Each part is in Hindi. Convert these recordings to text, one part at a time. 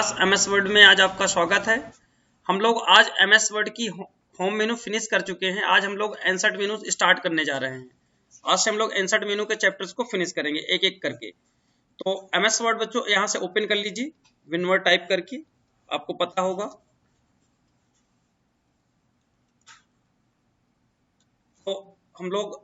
क्लास एमएस वर्ड में आज आपका स्वागत है। हम लोग आज एमएस वर्ड की होम मेनू फिनिश कर चुके हैं। आज हम लोग इंसर्ट मेनू स्टार्ट करने जा रहे हैं। आज से हम लोग इंसर्ट मेनू के चैप्टर्स को फिनिश करेंगे एक एक करके। तो एमएस वर्ड बच्चों यहाँ से ओपन कर लीजिए विनवर्ड टाइप करके, आपको पता होगा। तो हम लोग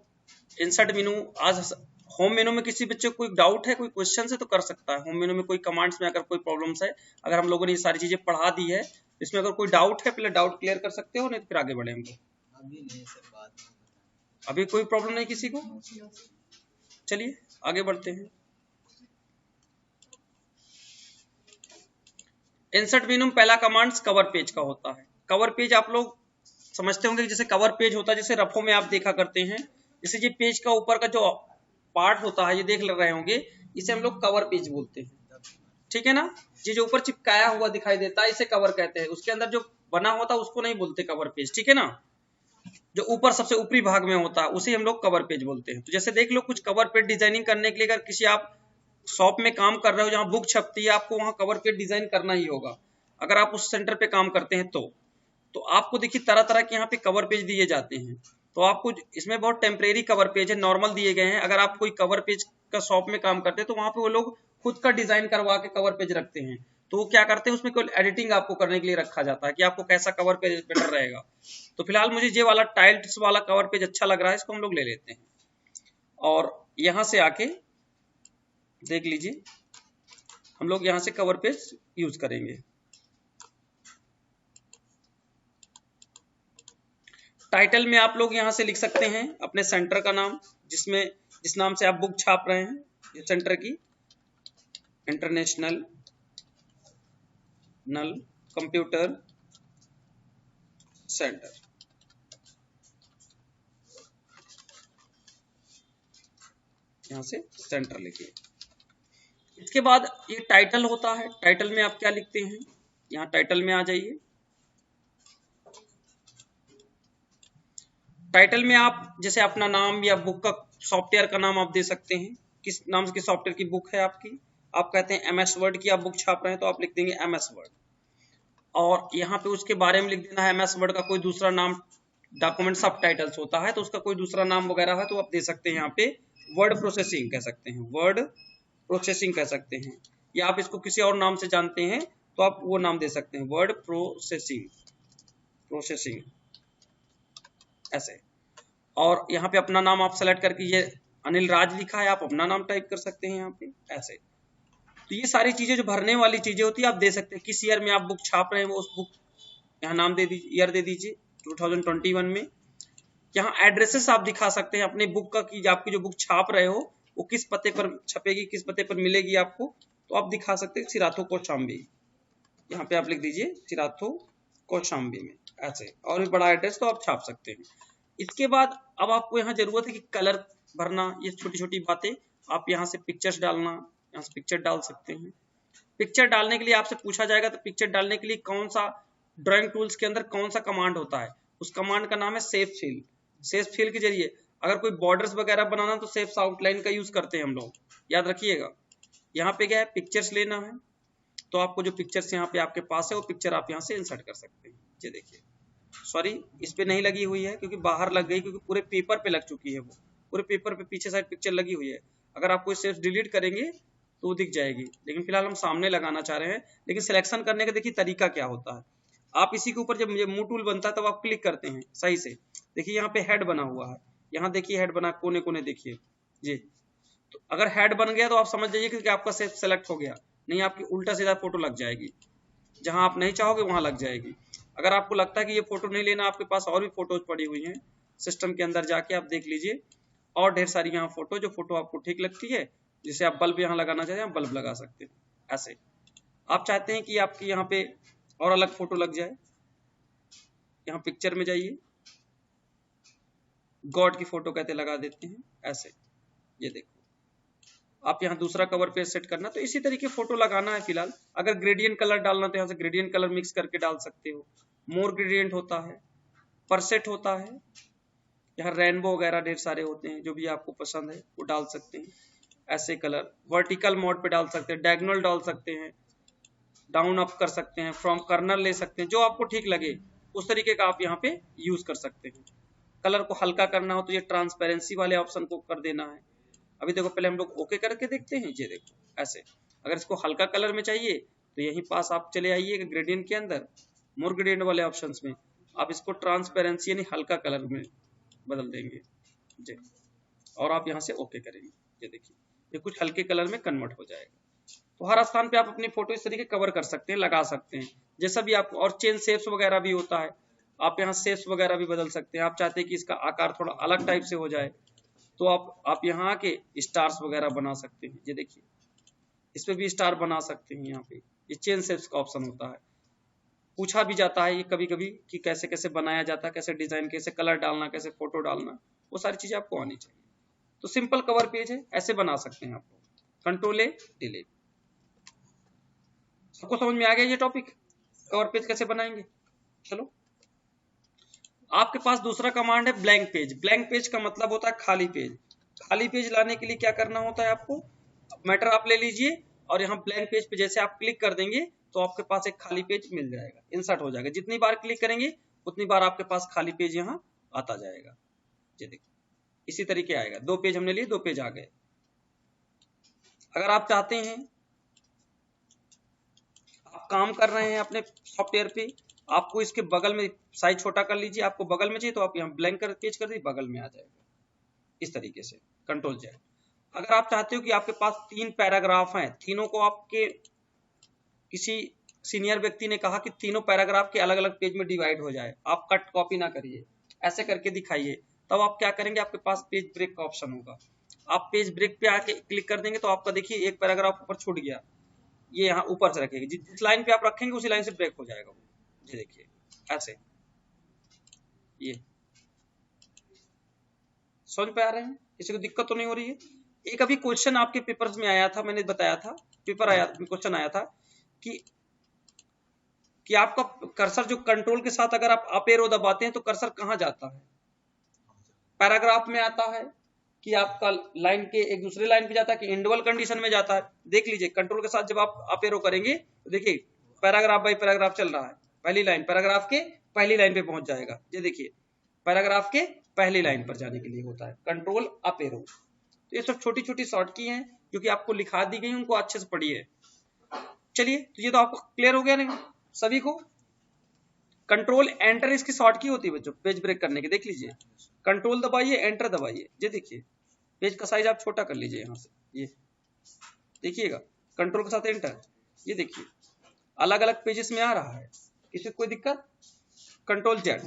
इंसर्ट मेनू आज होम मेनू में किसी बच्चे को कोई डाउट है, कोई क्वेश्चन है तो कर सकता है। होम मेनू में कोई कमांड्स में अगर कोई प्रॉब्लम्स है, अगर हम लोगों ने ये सारी चीजें पढ़ा दी है, इसमें अगर कोई डाउट है पहले डाउट क्लियर कर सकते हो, नहीं तो फिर आगे बढ़े हम लोग। अभी नहीं सर, बाद में। अभी कोई प्रॉब्लम नहीं किसी को? चलिए आगे बढ़ते हैं। इंसर्ट मेनू में पहला कमांड कवर पेज का होता है। कवर पेज आप लोग समझते होंगे, जैसे कवर पेज होता है, जैसे रफों में आप देखा करते हैं। जैसे ये पेज का ऊपर का जो पार्ट होता है, ये देख रहे होंगे, इसे हम लोग कवर पेज बोलते हैं। ठीक है ना? ये जो ऊपर चिपकाया हुआ दिखाई देता है इसे कवर कहते हैं। उसके अंदर जो बना होता है उसको नहीं बोलते कवर पेज। ठीक है ना? जो ऊपर सबसे ऊपरी भाग में होता है उसे हम लोग कवर पेज बोलते हैं। तो जैसे देख लो, कुछ कवर पेज डिजाइनिंग करने के लिए अगर किसी आप शॉप में काम कर रहे हो जहां बुक छपती है, आपको वहां कवर पेज डिजाइन करना ही होगा। अगर आप उस सेंटर पे काम करते हैं तो आपको देखिए तरह तरह के यहाँ पे कवर पेज दिए जाते हैं। तो आपको इसमें बहुत टेम्परेरी कवर पेज है, नॉर्मल दिए गए हैं। अगर आप कोई कवर पेज का शॉप में काम करते हैं तो वहां पे वो लोग खुद का डिजाइन करवा के कवर पेज रखते हैं। तो वो क्या करते हैं, उसमें कोई एडिटिंग आपको करने के लिए रखा जाता है कि आपको कैसा कवर पेज बेटर रहेगा। तो फिलहाल मुझे ये वाला टाइल्स वाला कवर पेज अच्छा लग रहा है, इसको हम लोग ले लेते हैं। और यहां से आके देख लीजिए, हम लोग यहां से कवर पेज यूज करेंगे। टाइटल में आप लोग यहां से लिख सकते हैं अपने सेंटर का नाम, जिस नाम से आप बुक छाप रहे हैं। ये सेंटर की इंटरनेशनल कंप्यूटर सेंटर। यहां से सेंटर लिखिए। इसके बाद ये टाइटल होता है। टाइटल में आप क्या लिखते हैं, यहाँ टाइटल में आ जाइए। टाइटल में आप जैसे अपना नाम या बुक का सॉफ्टवेयर का नाम आप दे सकते हैं। किस नाम की सॉफ्टवेयर की बुक है आपकी? आप कहते हैं एमएस वर्ड की आप बुक छाप रहे हैं, तो आप लिख देंगे एमएस वर्ड। और यहाँ पे उसके बारे में लिख देना है एमएस वर्ड का कोई दूसरा नाम। डॉक्यूमेंट सब टाइटल्स होता है तो उसका कोई दूसरा नाम वगैरह है तो आप दे सकते हैं। यहाँ पे वर्ड प्रोसेसिंग कह सकते हैं, वर्ड प्रोसेसिंग कह सकते हैं। या आप इसको किसी और नाम से जानते हैं तो आप वो नाम दे सकते हैं, वर्ड प्रोसेसिंग ऐसे। और यहाँ पे अपना नाम आप सेलेक्ट करके, ये अनिल राज लिखा है, आप अपना नाम टाइप कर सकते हैं यहाँ पे ऐसे। तो ये सारी चीजें जो भरने वाली चीजें होती है आप दे सकते हैं। किस ईयर में आप बुक छाप रहे हैं वो उस बुक यहाँ नाम दे दीजिए, ईयर दे दीजिए 2021 में। यहाँ एड्रेसेस आप दिखा सकते हैं अपने बुक का, कि आपकी जो बुक छाप रहे हो वो किस पते पर छपेगी, किस पते पर मिलेगी आपको। तो आप दिखा सकते हैं सिराथो कौशाम्बी, यहाँ पे आप लिख दीजिए सिराथो कौशाम्बी में ऐसे। और भी बड़ा एड्रेस तो आप छाप सकते हैं। इसके बाद अब आपको यहाँ जरूरत है कि कलर भरना, ये छोटी छोटी बातें। आप यहाँ से पिक्चर्स डालना, यहाँ से पिक्चर डाल सकते हैं। पिक्चर डालने के लिए आपसे पूछा जाएगा तो पिक्चर डालने के लिए कौन सा ड्राइंग टूल्स के अंदर कौन सा कमांड होता है, उस कमांड का नाम है सेफ फिल। सेफ फिल के जरिए अगर कोई बॉर्डर्स वगैरह बनाना तो सेफ आउटलाइन का यूज करते हैं हम लोग, याद रखिएगा। यहाँ पे क्या है, पिक्चर्स लेना है तो आपको जो पिक्चर्स यहाँ पे आपके पास है वो पिक्चर आप यहाँ से इंसर्ट कर सकते हैं। ये देखिए, सॉरी इस पे नहीं लगी हुई है क्योंकि बाहर लग गई, क्योंकि पूरे पेपर पे लग चुकी है। वो पूरे पेपर पे पीछे साइड पिक्चर लगी हुई है। अगर आप कोई सिर्फ डिलीट करेंगे तो वो दिख जाएगी, लेकिन फिलहाल हम सामने लगाना चाह रहे हैं। लेकिन सिलेक्शन करने का देखिए तरीका क्या होता है। आप इसी के ऊपर जब मूव टूल बनता है तब आप क्लिक करते हैं सही से। देखिए यहाँ पे हेड बना हुआ है, यहाँ देखिए हेड बना, कोने कोने देखिए जी। तो अगर हेड बन गया तो आप समझ जाइए कि आपका सेफ सेलेक्ट हो गया, नहीं आपकी उल्टा सीधा फोटो लग जाएगी, जहां आप नहीं चाहोगे वहां लग जाएगी। अगर आपको लगता है कि ये फोटो नहीं लेना, आपके पास और भी फोटोज पड़ी हुई हैं, सिस्टम के अंदर जाके आप देख लीजिए और ढेर सारी यहाँ फोटो, जो फोटो आपको ठीक लगती है, जिसे आप बल्ब यहाँ लगाना चाहते हैं बल्ब लगा सकते हैं ऐसे। आप चाहते हैं कि आपकी यहाँ पे और अलग फोटो लग जाए, यहाँ पिक्चर में जाइए, गॉड की फोटो कहते लगा देते हैं ऐसे। ये देखो, आप यहाँ दूसरा कवर पेज सेट करना तो इसी तरीके फोटो लगाना है। फिलहाल अगर ग्रेडियंट कलर डालना तो यहाँ से ग्रेडियंट कलर मिक्स करके डाल सकते हो। मोर ग्रेडियंट होता है, परसेट होता है, यहाँ रेनबो वगैरह ढेर सारे होते हैं, जो भी आपको पसंद है वो डाल सकते हैं ऐसे। कलर वर्टिकल मोड पे डाल सकते हैं, डायगोनल डाल सकते हैं, डाउन अप कर सकते हैं, फ्रॉम कर्नल ले सकते हैं, जो आपको ठीक लगे उस तरीके का आप यहाँ पे यूज कर सकते हैं। कलर को हल्का करना हो तो ये ट्रांसपेरेंसी वाले ऑप्शन को कर देना है। अभी देखो पहले हम लोग ओके करके देखते हैं, ये देखो ऐसे। अगर इसको हल्का कलर में चाहिए तो यहीं पास आप चले आइए ग्रेडियंट के अंदर, मोर ग्रेडियंट वाले ऑप्शंस में आप इसको ट्रांसपेरेंसी यानी हल्का कलर में बदल देंगे जी, और आप यहाँ से ओके करेंगे। ये देखिए ये कुछ हल्के कलर में कन्वर्ट हो जाएगा। तो हर स्थान पे आप अपनी फोटो इस तरीके कवर कर सकते हैं, लगा सकते हैं जैसा भी आप। और चेंज शेप्स वगैरह भी होता है, आप यहाँ शेप्स वगैरह भी बदल सकते हैं। आप चाहते हैं कि इसका आकार थोड़ा अलग टाइप से हो जाए तो आप यहाँ के स्टार्स वगैरह बना सकते हैं। ये देखिए इस पे भी स्टार बना सकते हैं। यहाँ पे ये चेंज शेप्स का ऑप्शन होता है। पूछा भी जाता है ये कभी कभी कि कैसे कैसे बनाया जाता है, कैसे डिजाइन, कैसे कलर डालना, कैसे फोटो डालना, वो सारी चीजें आपको आनी चाहिए। तो सिंपल कवर पेज है, ऐसे बना सकते हैं आप लोग। कंट्रोल ए डिलीट। सबको समझ में आ गया ये टॉपिक, कवर पेज कैसे बनाएंगे? चलो आपके पास दूसरा कमांड है ब्लैंक पेज। ब्लैंक पेज का मतलब होता है खाली पेज। खाली पेज लाने के लिए क्या करना होता है आपको, मैटर आप ले लीजिए और यहाँ ब्लैंक पेज पे जैसे आप क्लिक कर देंगे तो आपके पास एक खाली पेज मिल जाएगा, इंसर्ट हो जाएगा। जितनी बार क्लिक करेंगे उतनी बार आपके पास खाली पेज यहाँ आता जाएगा। ये देखिए इसी तरीके आएगा। 2 पेज हमने लिए, 2 पेज आ गए। अगर आप चाहते हैं, आप काम कर रहे हैं अपने सॉफ्टवेयर पे, आपको इसके बगल में साइज छोटा कर लीजिए, आपको बगल में चाहिए तो आप यहाँ ब्लैंक पेज कर दीजिए, बगल में आ जाएगा इस तरीके से, कंट्रोल जेड। अगर आप चाहते हो कि आपके पास 3 पैराग्राफ हैं, तीनों को आपके किसी सीनियर व्यक्ति ने कहा कि तीनों पैराग्राफ के अलग अलग पेज में डिवाइड हो जाए, आप कट कॉपी ना करिए, ऐसे करके दिखाइए, तब आप क्या करेंगे, आपके पास पेज ब्रेक का ऑप्शन होगा। आप पेज ब्रेक पे आके क्लिक कर देंगे तो आपका देखिए एक पैराग्राफ ऊपर छूट गया, ये यहाँ ऊपर से रखेंगे, जिस लाइन पे आप रखेंगे उसी लाइन से ब्रेक हो जाएगा वो। ये देखिए ऐसे, ये समझ पे आ रहे हैं? किसी को दिक्कत तो नहीं हो रही है? एक अभी क्वेश्चन आपके पेपर्स में आया था, मैंने बताया था, पेपर आया, क्वेश्चन आया था कि आपका कर्सर जो कंट्रोल के साथ अगर आप अप एरो दबाते हैं तो कर्सर कहां जाता है, पैराग्राफ में आता है कि आपका लाइन के एक दूसरे लाइन पे जाता है कि इंडवल कंडीशन में जाता है। देख लीजिए कंट्रोल के साथ जब आप अप एरो करेंगे तो देखिए पैराग्राफ बाय पैराग्राफ चल रहा है, पहली लाइन पैराग्राफ के पहली लाइन पे पहुंच जाएगा। ये देखिए पैराग्राफ के पहली लाइन पर जाने के लिए होता है कंट्रोल अप एरो। तो ये सब छोटी छोटी शॉर्ट की हैं जो कि आपको लिखा दी गई, उनको अच्छे से पढ़िए। चलिए तो ये तो आपको क्लियर हो गया नहीं सभी को? कंट्रोल एंटर इसकी शॉर्ट की होती है बच्चों पेज ब्रेक करने के, देख लीजिए कंट्रोल दबाइए एंटर दबाइए, ये देखिए पेज का साइज आप छोटा कर लीजिए यहाँ से, ये देखिएगा कंट्रोल के साथ एंटर, ये देखिए अलग अलग पेजेस में आ रहा है, किसी को कोई दिक्कत? Control Z.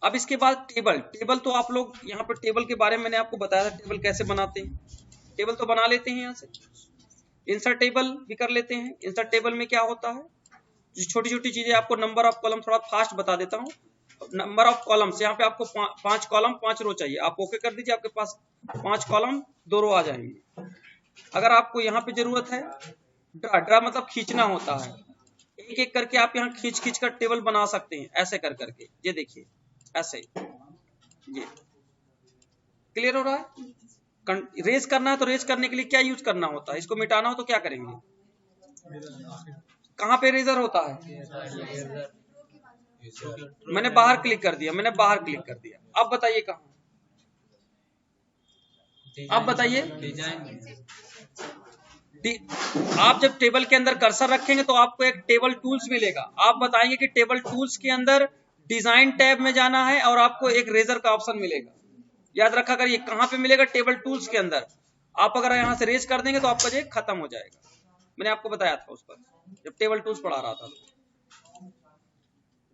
अब इसके बाद टेबल। टेबल तो आप लोग यहाँ पर टेबल के बारे में मैंने आपको बताया था, टेबल कैसे बनाते हैं। टेबल तो बना लेते हैं यहाँ से, इंसर्ट टेबल भी कर लेते हैं। इंसर्ट टेबल में क्या होता है, छोटी छोटी चीजें आपको, नंबर ऑफ कॉलम थोड़ा फास्ट बता देता हूँ। नंबर ऑफ कॉलम्स, यहाँ पे आपको 5 कॉलम 5 रो चाहिए, आप ओके कर दीजिए, आपके पास 5 कॉलम 2 रो आ जाएंगे। अगर आपको यहाँ पे जरूरत है ड्रा, ड्रा मतलब खींचना होता है, एक एक करके आप यहाँ खींच खींच कर टेबल बना सकते हैं, ऐसे कर करके, ये देखिए ऐसे, ये क्लियर हो रहा है? रेज करना है तो रेज करने के लिए क्या यूज करना होता है, इसको मिटाना हो तो क्या करेंगे, कहां पे रेजर होता है, मैंने बाहर क्लिक कर दिया, मैंने बाहर क्लिक कर दिया। अब बताइए कहां, अब बताइए, आप जब टेबल के अंदर कर्सर रखेंगे तो आपको एक टेबल टूल्स मिलेगा, आप बताएंगे कि टेबल टूल्स के अंदर डिजाइन टैब में जाना है और आपको एक रेजर का ऑप्शन मिलेगा। याद रखा करिए कहां पे मिलेगा, टेबल टूल्स के अंदर। आप अगर यहां से रेज कर देंगे तो आपका जो खत्म हो जाएगा, मैंने आपको बताया था उस पर जब टेबल टूल्स पढ़ा रहा था।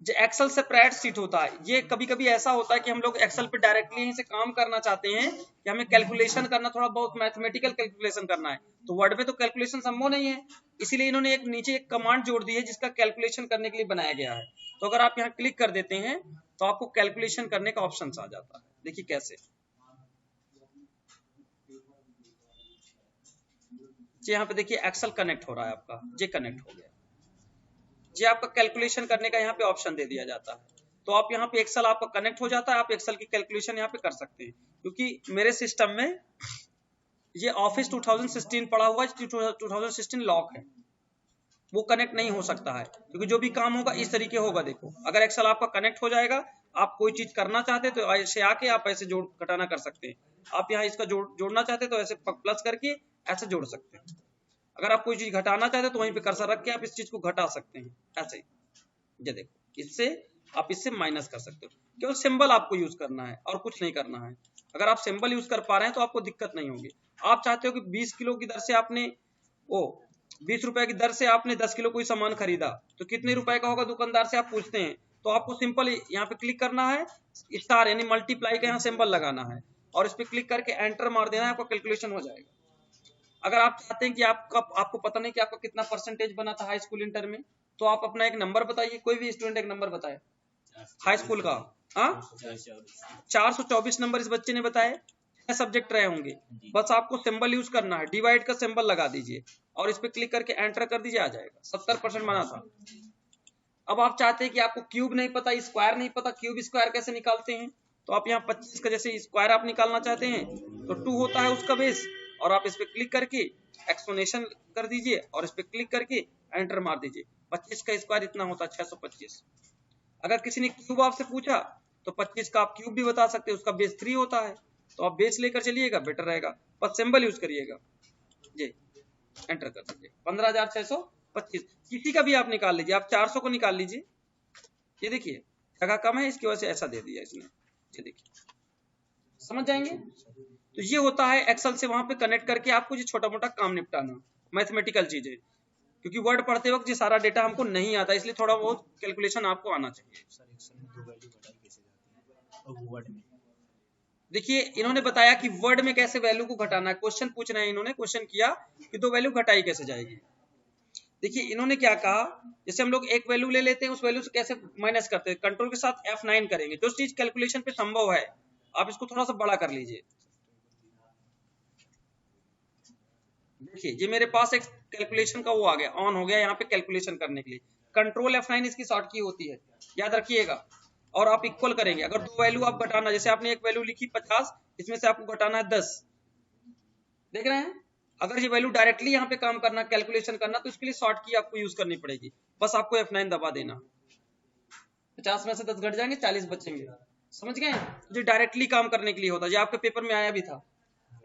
जो एक्सेल स्प्रेड शीट होता है, ये कभी कभी ऐसा होता है कि हम लोग एक्सेल पे डायरेक्टली यहीं से काम करना चाहते हैं कि हमें कैलकुलेशन करना, थोड़ा बहुत मैथमेटिकल कैलकुलेशन करना है, तो वर्ड में तो कैलकुलेशन संभव नहीं है, इसीलिए इन्होंने एक नीचे एक कमांड जोड़ दी है जिसका कैलकुलेशन करने के लिए बनाया गया है। तो अगर आप यहाँ क्लिक कर देते हैं तो आपको कैलकुलेशन करने का ऑप्शन आ जाता है। देखिए कैसे, यहाँ पे देखिए एक्सेल कनेक्ट हो रहा है आपका, ये कनेक्ट हो गया, ये आपका कैलकुलेशन करने का यहाँ पे ऑप्शन दे दिया जाता है। तो आप यहाँ पे एक्सेल आपका कनेक्ट हो जाता है, आप एक्सेल की कैलकुलेशन यहाँ पे कर सकते हैं। क्योंकि मेरे सिस्टम में ये ऑफिस 2016 पड़ा हुआ है, 2016 लॉक है, वो कनेक्ट नहीं हो सकता है, क्योंकि जो भी काम होगा इस तरीके होगा। देखो अगर एक्सेल आपका कनेक्ट हो जाएगा, आप कोई चीज करना चाहते तो ऐसे आके आप ऐसे जोड़ घटाना कर सकते हैं। आप यहाँ इसका जोड़ना चाहते तो ऐसे प्लस करके ऐसे जोड़ सकते हैं। अगर आप कोई चीज घटाना चाहते तो वहीं पे कर्सर रख के आप इस चीज को घटा सकते हैं ऐसे। ये देखो इससे आप इससे माइनस कर सकते हो। केवल सिंबल आपको यूज करना है और कुछ नहीं करना है। अगर आप सिंबल यूज कर पा रहे हैं तो आपको दिक्कत नहीं होगी। आप चाहते हो कि 20 किलो की दर से आपने 20 रुपए की दर से आपने 10 किलो कोई सामान खरीदा, तो कितने रुपए का होगा दुकानदार से आप पूछते हैं, तो आपको सिंपल यहाँ पे क्लिक करना है, स्टार यानी मल्टीप्लाई का यहाँ सिंबल लगाना है और इस पे क्लिक करके एंटर मार देना है, आपका कैलकुलेशन हो जाएगा। अगर आप चाहते हैं कि आपको पता नहीं कि आपका कितना परसेंटेज बना था हाई स्कूल इंटर में, तो आप अपना एक नंबर बताइए, कोई भी स्टूडेंट एक नंबर बताए हाई स्कूल का। 424 नंबर इस बच्चे ने बताए। 6 सब्जेक्ट रहे होंगे, बस आपको सिंबल यूज करना है, डिवाइड का सिंबल लगा दीजिए और इस पे क्लिक करके एंटर कर दीजिए, आ जाएगा। 70% बना था। अब आप चाहते हैं कि आपको क्यूब नहीं पता, स्क्वायर नहीं पता, क्यूब स्क्वायर कैसे निकालते हैं, तो आप यहाँ 25 का जैसे स्क्वायर आप निकालना चाहते हैं तो 2 होता है उसका बेस, और आप इस पे क्लिक करके एक्सप्लेनेशन कर दीजिए और इस पे क्लिक करके एंटर मार दीजिए। 25 का स्क्वायर इतना होता है 625। अगर किसी ने क्यूब आपसे पूछा तो 25 का आप क्यूब भी बता सकते हैं, उसका बेस 3 होता है, तो आप बेस लेकर चलिएगा, बेटर रहेगा। बस सिंबल यूज करिएगा, जी एंटर कर दीजिए। 15,625 किसी का भी आप निकाल लीजिए, आप 400 को निकाल लीजिए। ये देखिए जगह कम है, इसकी वजह से ऐसा दे दिया इसने, ये देखिए, समझ जाएंगे। तो ये होता है एक्सेल से वहां पे कनेक्ट करके आपको ये छोटा मोटा काम निपटाना, मैथमेटिकल चीजें, क्योंकि वर्ड पढ़ते वक्त ये सारा डेटा हमको नहीं आता, इसलिए थोड़ा बहुत कैलकुलेशन आपको आना चाहिए। देखिए इन्होंने बताया कि वर्ड में कैसे वैल्यू को घटाना है। क्वेश्चन पूछ रहे हैं, इन्होंने क्वेश्चन किया कि 2 वैल्यू घटाई कैसे जाएगी। देखिए इन्होंने क्या कहा, जैसे हम लोग एक वैल्यू ले लेते हैं, उस वैल्यू से कैसे माइनस करते हैं, कंट्रोल के साथ F9 करेंगे। जो चीज कैलकुलेशन पे संभव है आप इसको थोड़ा सा बड़ा कर लीजिए। देखिए ये मेरे पास एक कैलकुलेशन का वो आ गया, ऑन हो गया यहाँ पे कैलकुलेशन करने के लिए। कंट्रोल F9 इसकी शॉर्ट की होती है, याद रखिएगा। और आप इक्वल करेंगे, अगर 2 वैल्यू आप घटाना, जैसे आपने एक वैल्यू लिखी 50, इसमें से आपको घटाना है 10, देख रहे हैं। अगर ये वैल्यू डायरेक्टली यहाँ पे काम करना, कैलकुलेशन करना, तो इसके लिए शॉर्ट की आपको यूज करनी पड़ेगी। बस आपको F9 दबा देना, 50 में से 10 घट जाएंगे, 40 बचेंगे, समझ गए। जो डायरेक्टली काम करने के लिए होता है, ये आपके पेपर में आया भी था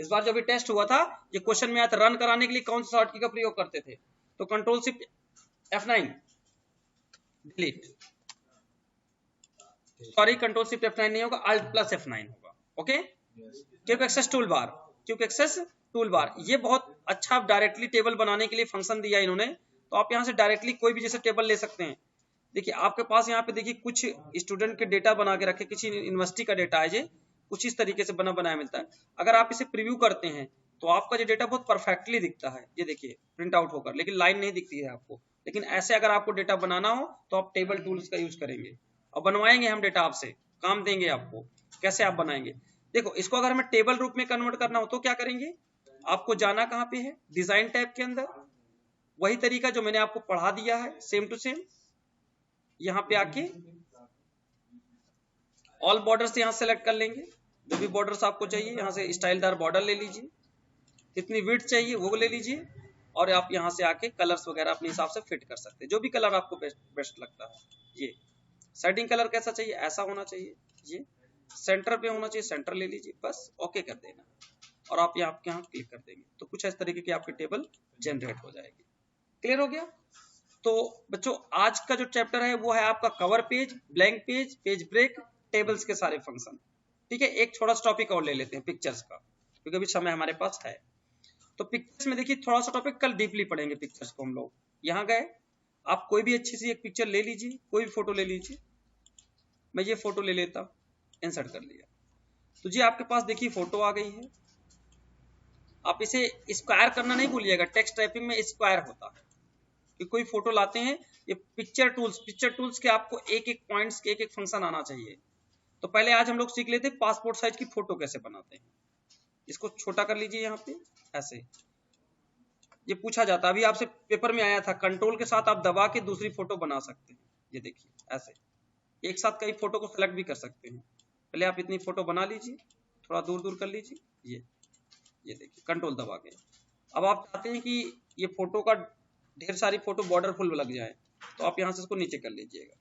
इस बार जो भी टेस्ट हुआ था, ये क्वेश्चन में आया था, रन कराने के लिए कौन सा शॉर्ट की का प्रयोग करते थे, तो control shift F9 delete, sorry control shift F9 नहीं होगा, अल्ट प्लस F9 होगा। Okay, quick access toolbar, quick access toolbar, ये बहुत अच्छा डायरेक्टली टेबल बनाने के लिए फंक्शन दिया इन्होंने। तो आप यहाँ से डायरेक्टली कोई भी जैसे टेबल ले सकते हैं। देखिए आपके पास यहाँ पे देखिए कुछ स्टूडेंट के डेटा बना के रखे, किसी यूनिवर्सिटी का डेटा है, ये कुछ इस तरीके से बना बनाया मिलता है। अगर आप इसे प्रीव्यू करते हैं तो आपका जो डेटा बहुत परफेक्टली दिखता है, ये देखिए प्रिंट आउट होकर, लेकिन लाइन नहीं दिखती है आपको। लेकिन ऐसे अगर आपको डेटा बनाना हो तो आप टेबल टूल्स का यूज करेंगे और बनवाएंगे हम डेटा आपसे, काम देंगे आपको कैसे आप बनाएंगे। देखो इसको अगर हमें टेबल रूप में कन्वर्ट करना हो तो क्या करेंगे, आपको जाना कहाँ पे है, डिजाइन टैब के अंदर, वही तरीका जो मैंने आपको पढ़ा दिया है सेम टू सेम। यहाँ पे आके ऑल बॉर्डर्स यहाँ सेलेक्ट कर लेंगे, जो भी बॉर्डर्स आपको चाहिए, यहाँ से स्टाइलदार बॉर्डर ले लीजिए, कितनी विड्थ चाहिए वो ले लीजिए, और आप यहाँ से आके कलर्स वगैरह अपने हिसाब से फिट कर सकते हैं, जो भी कलर आपको बेस्ट लगता है। ये सेटिंग कलर कैसा चाहिए, ऐसा होना चाहिए, ये सेंटर पे होना चाहिए, सेंटर ले लीजिए, बस ओके कर देना और आप यहाँ क्लिक कर देंगे तो कुछ इस तरीके की आपकी टेबल जनरेट हो जाएगी। क्लियर हो गया। तो बच्चों आज का जो चैप्टर है वो है आपका cover page, blank page, page break, tables के सारे फंक्शन। ठीक है, एक थोड़ा सा टॉपिक और ले लेते हैं पिक्चर्स का, क्योंकि अभी समय हमारे पास है। तो पिक्चर्स में देखिए थोड़ा सा टॉपिक कल डीपली पढ़ेंगे पिक्चर्स को हम लोग। यहाँ गए, आप कोई भी अच्छी सी एक पिक्चर ले लीजिए, कोई भी फोटो ले लीजिए, मैं ये फोटो ले लेता हूँ, इंसर्ट कर लिया, तो जी आपके पास देखिए फोटो आ गई है। आप इसे स्क्वायर करना नहीं भूलिएगा, टेक्स्ट टाइपिंग में स्क्वायर होता है कि कोई फोटो लाते हैं, ये पिक्चर टूल्स के आपको एक एक पॉइंट्स के एक एक फंक्शन आना चाहिए। तो पहले आज हम लोग सीख लेते हैं पासपोर्ट साइज की फोटो कैसे बनाते हैं। इसको छोटा कर लीजिए यहाँ पे ऐसे, ये पूछा जाता है, अभी आपसे पेपर में आया था, कंट्रोल के साथ आप दबा के दूसरी फोटो बना सकते हैं। ये देखिए ऐसे एक साथ कई फोटो को सेलेक्ट भी कर सकते हैं। पहले आप इतनी फोटो बना लीजिए, थोड़ा दूर दूर कर लीजिए, ये देखिए कंट्रोल दबा के। अब आप चाहते हैं कि ये फोटो का ढेर सारी फोटो बॉर्डर फुल लग जाए, तो आप यहाँ से इसको नीचे कर लीजिएगा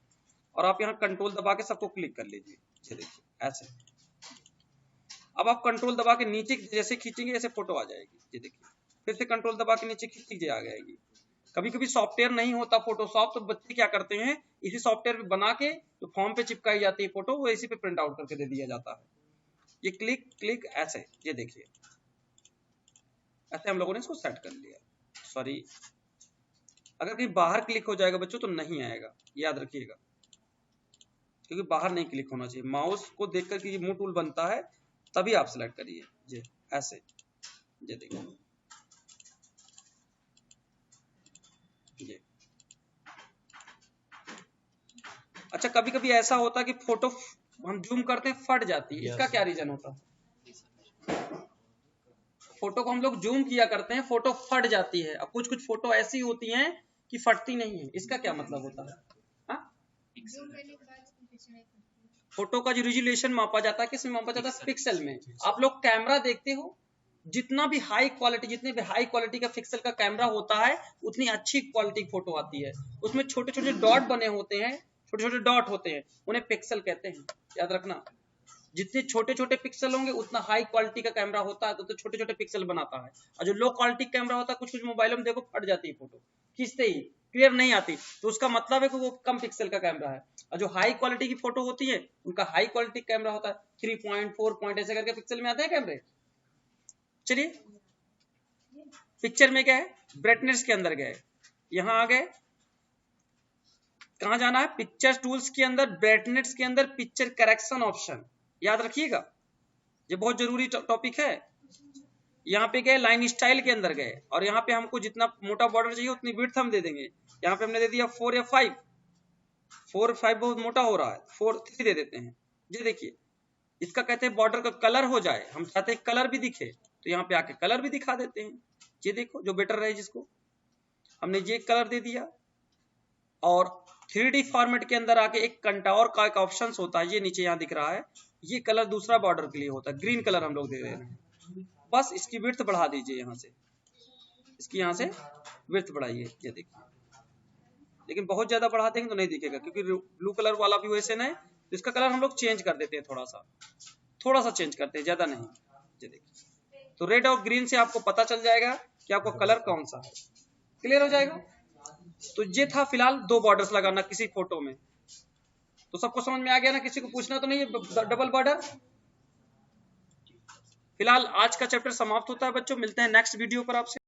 और आप यहाँ कंट्रोल दबा के सबको क्लिक कर लीजिए। ये देखिए ऐसे। अब आप कंट्रोल दबा के नीचे जैसे खींचेंगे ऐसे फोटो आ जाएगी। ये देखिए फिर से कंट्रोल दबा के नीचे खींचीजिए, आ जाएगी। कभी कभी सॉफ्टवेयर नहीं होता फोटोशॉप, तो बच्चे क्या करते हैं इसी सॉफ्टवेयर पे बना के जो फॉर्म पे चिपकाई जाती है फोटो, वो इसी पे प्रिंट आउट करके दे दिया जाता है। ये क्लिक क्लिक ऐसे, ये देखिए ऐसे हम लोगों ने इसको सेट कर लिया। सॉरी, अगर कहीं बाहर क्लिक हो जाएगा बच्चों तो नहीं आएगा, याद रखिएगा, क्योंकि बाहर नहीं क्लिक होना चाहिए। माउस को देखकर कि मूव टूल बनता है तभी आप सिलेक्ट करिए। ये ऐसे, ये देखिए ये। अच्छा, कभी कभी ऐसा होता है कि फोटो हम जूम करते हैं फट जाती है, इसका क्या रीजन होता है? फोटो को हम लोग जूम किया करते हैं, फोटो फट जाती है। अब कुछ कुछ फोटो ऐसी होती हैं कि फटती नहीं है, इसका क्या मतलब होता है? फोटो का जो रिजोल्यूशन मापा जाता है किसमें मापा जाता है? पिक्सल में। आप लोग कैमरा देखते हो, जितना भी हाई क्वालिटी, जितने भी हाई क्वालिटी का पिक्सल का कैमरा होता है उतनी अच्छी क्वालिटी की फोटो आती है। उसमें छोटे छोटे डॉट बने होते हैं, छोटे छोटे डॉट होते हैं, उन्हें पिक्सल कहते हैं, याद रखना। जितने छोटे छोटे पिक्सल होंगे उतना हाई क्वालिटी का कैमरा होता है, तो छोटे छोटे पिक्सल बनाता है। और जो लो क्वालिटी कैमरा होता है, कुछ कुछ मोबाइलों में देखो फट जाती है फोटो, खींचते ही क्लियर नहीं आती, तो उसका मतलब है कि वो कम पिक्सल का कैमरा है। और जो हाई क्वालिटी की फोटो होती है उनका हाई क्वालिटी कैमरा होता है, 3 पॉइंट 4 पॉइंट ऐसे करके पिक्सल में आते हैं कैमरे। चलिए पिक्चर में क्या है, ब्राइटनेस के अंदर गए, यहां आ गए, कहां जाना है? पिक्चर टूल्स के अंदर, ब्राइटनेस के अंदर पिक्चर करेक्शन ऑप्शन, याद रखिएगा, ये बहुत जरूरी टॉपिक है। यहाँ पे गए, लाइन स्टाइल के अंदर गए, और यहाँ पे हमको जितना मोटा बॉर्डर चाहिए उतनी विड्थ हम दे देंगे। यहाँ पे हमने दे दिया 4 या 5, 4 5 बहुत मोटा हो रहा है, 4 3 दे देते हैं। ये देखिए, इसका कहते हैं बॉर्डर का कलर हो जाए, हम चाहते हैं कलर भी दिखे, तो यहाँ पे आके कलर भी दिखा देते हैं। ये देखो जो बेटर रहे, जिसको हमने ये कलर दे दिया। और 3D फॉर्मेट के अंदर आके एक कंटोर का एक ऑप्शन होता है, ये नीचे यहाँ दिख रहा है, ये कलर दूसरा बॉर्डर के लिए होता है, ग्रीन कलर हम लोग दे रहे हैं। बस इसकी विड्थ बढ़ा दीजिए, यहाँ से इसकी यहाँ से विड्थ बढ़ाइए, ये देखिए। लेकिन बहुत ज्यादा बढ़ा देंगे तो नहीं दिखेगा, क्योंकि ब्लू कलर वाला भी वैसे नहीं, तो इसका कलर हम लोग चेंज कर देते हैं, थोड़ा सा चेंज करते हैं, ज्यादा नहीं। ये देखिए, तो रेड और ग्रीन से आपको पता चल जाएगा कि आपको कलर कौन सा है, क्लियर हो जाएगा। तो ये था फिलहाल 2 बॉर्डर्स लगाना किसी फोटो में। तो सबको समझ में आ गया ना? किसी को पूछना तो नहीं है डबल बॉर्डर? फिलहाल आज का चैप्टर समाप्त होता है बच्चों, मिलते हैं नेक्स्ट वीडियो पर आपसे।